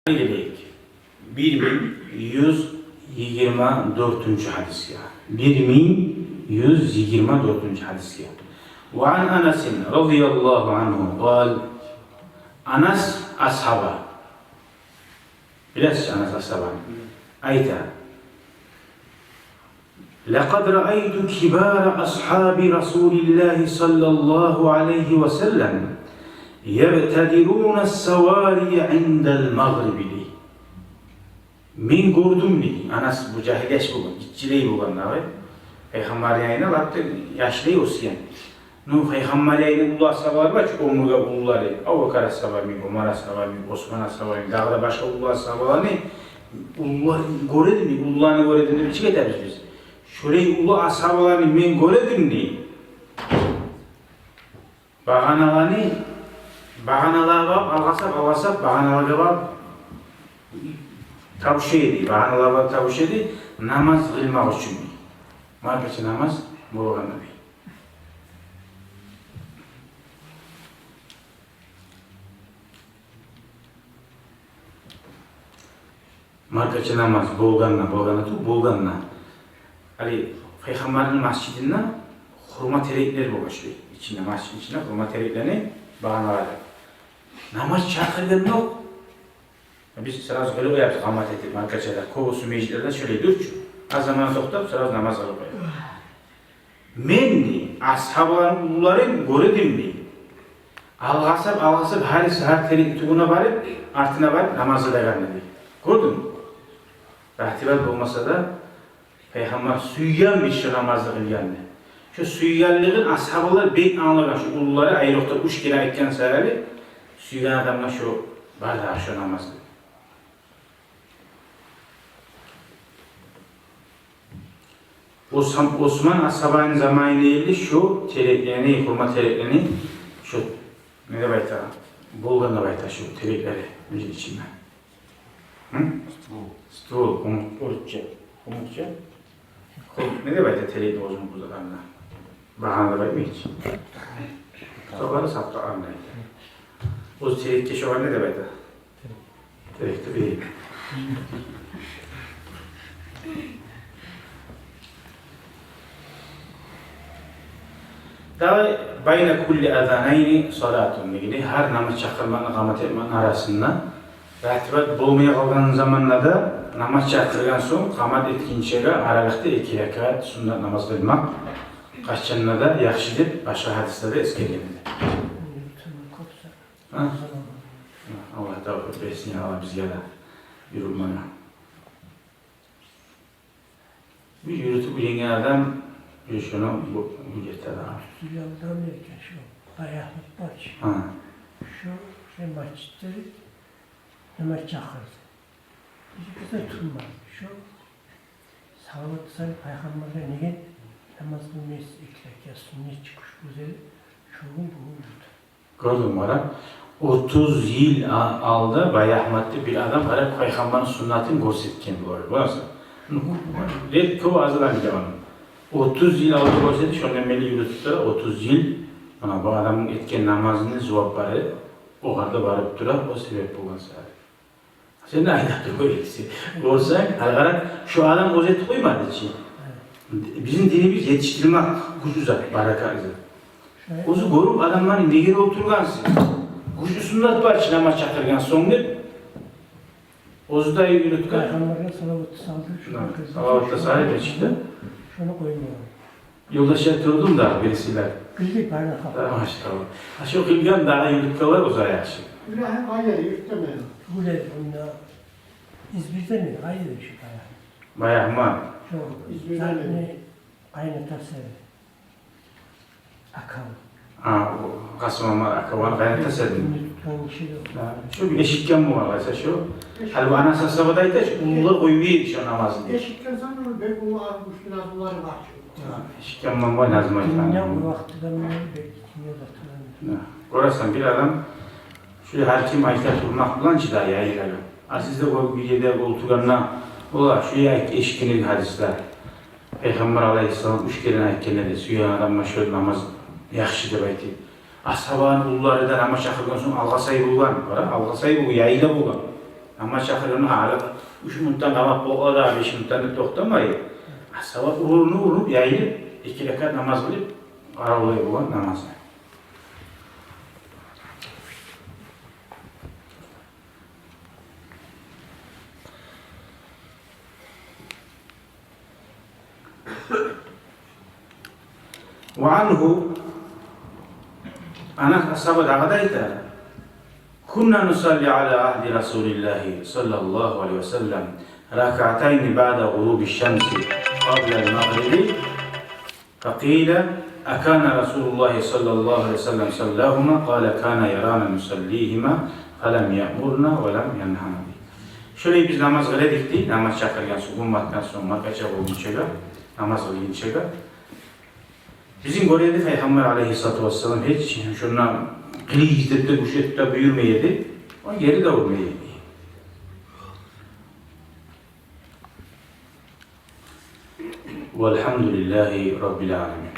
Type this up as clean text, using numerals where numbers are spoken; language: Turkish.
Geldik 1124. hadisga. 1124 hadisga. Ve an Anas radıyallahu anhu قال Anas ashaba. Bilasiz Anas ashaba. Ayta. لقد رأيت كبار أصحاب رسول الله صلى الله عليه وسلم يبتدرون السواري عند المغرب لي. Men gördüm ni. Anas bu cahiliyeş bu, gitçiley bolganlar var. Peygamber ayına baktı, yaşlay olsun. Nu Peygamber ayına ulu ashabar var, çünkü omurga uluları. Abu Bakar ashabar mi, Ömer ashabar mi, Osman ashabar mi, dağda başka ulu ashabar ne? Ulular gördüm ni, ulularını gördüm ni, çık ederiz biz. Şöyle ulu ashabarını men gördüm ni. Bağanalığa bak, algasap, bağanalığa bak. Tavşeydi, bağanalığa tavşeydi, namaz kılmak için. Markaçı namaz, bu olanı değil. Markaçı namaz, bolganla. Ali, Peygamber'in masjidinde hurma terekleri boğuşuyor. Masjidin içinde hurma tereklerini bağanalığa. Namaz çakırgan yok. Biz sırası öyle yaptık, amat ettik markaçada. Kovusu meclislerden şöyle dürtçü. Az zaman soktap, sırası namaz alıp koyuyor. Men de, ashabların uluların göredim de. Algasap, her terik tuğuna varıp, artına varıp namazı da gelmedi. Gördün mü? Rahtibat olmasa da, Peygamber süyyan bir şey namazı kılgandı. Şu süyyanlığın ashabılar bek anlayan şu uluları ayrıkta 3 kere aytken sebebi, süyyan adamlar şu bardağı şu namazı. Osman ashabının zamanında ilgili şu tereklerini, hurma tereklerini, şu ne de bayta, bolganla bayta şu terekleri önce içinden. Stul, umutça. Ne de bayta terekli bozma buzalarında. Bahanda bayta hiç. Sokalı sapta anlaydı. O terekli şu an ne de bayta? Terekli değil. Daha bayna kulli azanayni salatun ilgili her namaz çakırmanın, qamat etmenin arasında rahtibat bulmaya kalgan zamanlarda namaz çakırgan son qamat etkinçeyle aralıkta 2 rekat sünnet namaz kılmak kaçanına da yaxşıdır, başka hadislerde eskelgenir. Allah tavuk etsin ya Allah bizge de yürülmana. Bir yürütüp yengen adam şunu bu getir daha. Süleyman'dan derken şu ayaklık baş. Şu masjidde namaz çakırdı. Bize tutmadı. Şu sağlıklı sayı Peygamber'e niye namaz kılmayız ikrak sünnet çıkış güzel şunun bulundu. Gördün mü ara? 30 yıl aldı bayahmatlı bir adam ara Peygamber'in sünnetini görsetken bu arada. Bu nasıl? Red kov azıdan bir devam. 30 yıl aldı gösterdi, şu nemeli yürüttü, 30 yıl bu adamın etken namazını zuvapları o kadar varıp durar, o sebep bulgan sahibi. Sen ne aydaktır o ikisi? Olsa, halkarak şu adam özet koymadı için. Bizim dinimiz yetiştirmek gücüzat, barakazı. Ozu görüp adamların negeri oturgansın. Gücü sünnet var için namaz çakırgan son değil. Ozu da yürüttü. Peygamber'e salavatı saldı. Salavatı sahibi çıktı. Şunu koymuyor. Yolda oturdum da birisiyle. Güzel bayrak kapı. Maşallah. Şu kılgan daha yürütkalar uzaya şey. İbrahim Ayar'ı yürütmeyin. Bu ne? İzmir'de mi? Hayır şu bayrak. Bayağı mı? Şu İzmir'de mi? Kaynatası. Akal. O Kasım'a akavanı kaynatası edin. Şu bir eşikken mi var mesela şu? Hani bu anasını sabadaydı, şu umurlar koyuyor şu namazını. Eşikken sanırım ben bunu almış nazımları var. Eşikken mi var nazım ayıklanıyor. Dünya bu vaktiden beri bekliyor da. Orasından bir adam şu her kim ayıklar durmak bulan çıda yayıları. Sizde o bir yerde koltuğuna ola şu eşikini hadisler. Peygamber aleyhisselam 3 kere ayıkken suya adamma şöyle namaz yaxşı deb aytayım. Ashaban ullarıdan ama çakırgan soň alga sayı bulgan, alga sayı bu yayla bulgan. Ama çakırını hala 3 minuttan kamak boğadı abi 5 minuttan toktamayı. Sabah uğrup yayılıp 2 rekat namaz kılıp aralığı olan namaz. وعنه أنا أصحاب العقدة كنا نصلي على عهد رسول الله صلى الله عليه وسلم ركعتين بعد غروب الشمس قبل المغرب فقيل أكان رسول الله صلى الله عليه وسلم صلاهما قال كان يرانا نصليهما فلم يأمرنا ولم ينهنا به. Şöyle biz namaz kıladık namaz çakırken sukunmaktan sonra kaçak olunca namaz kılınca bizim görevli Peygamber aleyhissalatu vesselam hiç şuna kılı gittiğinde bu şekilde buyurmaydı. O geri de olmaydı. Velhamdülillahi Rabbil alemin.